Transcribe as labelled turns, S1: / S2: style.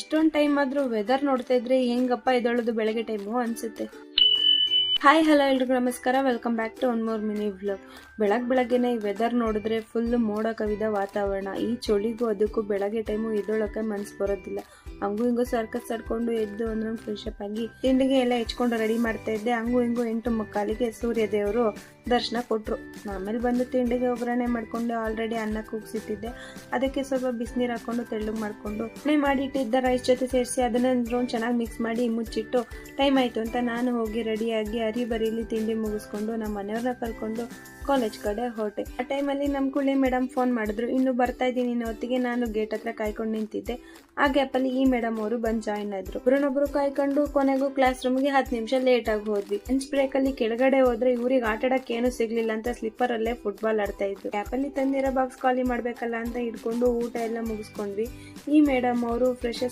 S1: ಇಷ್ಟೊಂದು ಟೈಮ್ ಆದ್ರೂ ವೆದರ್ ನೋಡ್ತಾ ಇದ್ರೆ ಹೆಂಗಪ್ಪ ಎದ್ದೇಳೋದು ಬೆಳಗ್ಗೆ ಟೈಮು ಅನ್ಸುತ್ತೆ. ಹಾಯ್ ಹಲೋ ಎಲ್ರಿಗೂ ನಮಸ್ಕಾರ, welcome back to one more mini vlog. ಬೆಳಗ್ಗೆನೆ ಈ ವೆದರ್ ನೋಡಿದ್ರೆ ಫುಲ್ ಮೋಡ ಕವಿದ ವಾತಾವರಣ. ಈ ಚಳಿಗೂ ಅದಕ್ಕೂ ಬೆಳಗ್ಗೆ ಟೈಮು ಎದ್ದೊಳಕ್ಕೆ ಮನ್ಸು ಬರೋದಿಲ್ಲ. ಹಂಗೂ ಹಿಂಗೂ ಸರ್ಕಸ್ ಸರ್ಕೊಂಡು ಎದ್ದು ಅಂದ್ರೆ ಫ್ರೆಶ್ ಅಪ್ ಆಗಿ ತಿಂಡಿಗೆ ಎಲ್ಲ ಹೆಚ್ಕೊಂಡು ರೆಡಿ ಮಾಡ್ತಾ ಇದ್ದೆ. ಹಂಗೂ ಹಿಂಗೂ 8:45ಗೆ ಸೂರ್ಯ ದೇವರು ದರ್ಶನ ಕೊಟ್ರು. ಆಮೇಲೆ ಬಂದು ತಿಂಡಿಗೆ ಒಗ್ಗರಣೆ ಮಾಡ್ಕೊಂಡು ಆಲ್ರೆಡಿ ಅನ್ನ ಕೂಗ್ಸಿಟ್ಟಿದ್ದೆ. ಅದಕ್ಕೆ ಸ್ವಲ್ಪ ಬಿಸಿನೀರು ಹಾಕೊಂಡು ತೆಳ್ಳಗೆ ಮಾಡ್ಕೊಂಡು ಮಾಡಿಟ್ಟಿದ್ದ ರೈಸ್ ಜೊತೆ ಸೇರಿಸಿ ಅದನ್ನ ಚೆನ್ನಾಗಿ ಮಿಕ್ಸ್ ಮಾಡಿ ಮುಚ್ಚಿಟ್ಟು ಟೈಮ್ ಆಯ್ತು ಅಂತ ನಾನು ಹೋಗಿ ರೆಡಿಯಾಗಿ ಬರೀಲಿ ತಿಂಡಿ ಮುಗಿಸ್ಕೊಂಡು ನಮ್ಮ ಮನೆಯವ್ರನ್ನ ಕರ್ಕೊಂಡು ಕಾಲೇಜ್ ಕಡೆ ಹೊರಟೆ. ಆ ಟೈಮಲ್ಲಿ ನಮ್ಮ ಕುಳ್ಳಿ ಮೇಡಮ್ ಫೋನ್ ಮಾಡಿದ್ರು, ಇನ್ನು ಬರ್ತಾ ಇದ್ದೀನಿ ಅನ್ನೋ ಹೊತ್ತಿಗೆ ನಾನು ಗೇಟ್ ಹತ್ರ ಕಾಯ್ಕೊಂಡು ನಿಂತಿದ್ದೆ. ಆ ಗ್ಯಾಪಲ್ಲಿ ಈ ಮೇಡಮ್ ಅವರು ಬಂದು ಜಾಯಿನ್ ಆದ್ರು. ಒಬ್ಬರನ್ನೊಬ್ರು ಕಾಯ್ಕೊಂಡು ಕೊನೆಗೂ ಕ್ಲಾಸ್ ರೂಮ್ಗೆ 10 ನಿಮಿಷ ಲೇಟ್ ಆಗಿ ಹೋದ್ವಿ. ಲಂಚ್ ಬ್ರೇಕ್ ಅಲ್ಲಿ ಕೆಳಗಡೆ ಹೋದ್ರೆ ಇವ್ರಿಗೆ ಆಟ ಆಡಕ್ಕೆ ಏನು ಸಿಗ್ಲಿಲ್ಲ ಅಂತ ಸ್ಲಿಪ್ಪರ್ ಅಲ್ಲೇ ಫುಟ್ಬಾಲ್ ಆಡ್ತಾ ಇದ್ರು. ಗ್ಯಾಪಲ್ಲಿ ತಂದಿರೋ ಬಾಕ್ಸ್ ಖಾಲಿ ಮಾಡ್ಬೇಕಲ್ಲ ಅಂತ ಹಿಡ್ಕೊಂಡು ಊಟ ಎಲ್ಲ ಮುಗಿಸ್ಕೊಂಡ್ವಿ. ಈ ಮೇಡಮ್ ಅವರು ಫ್ರೆಶರ್ಸ್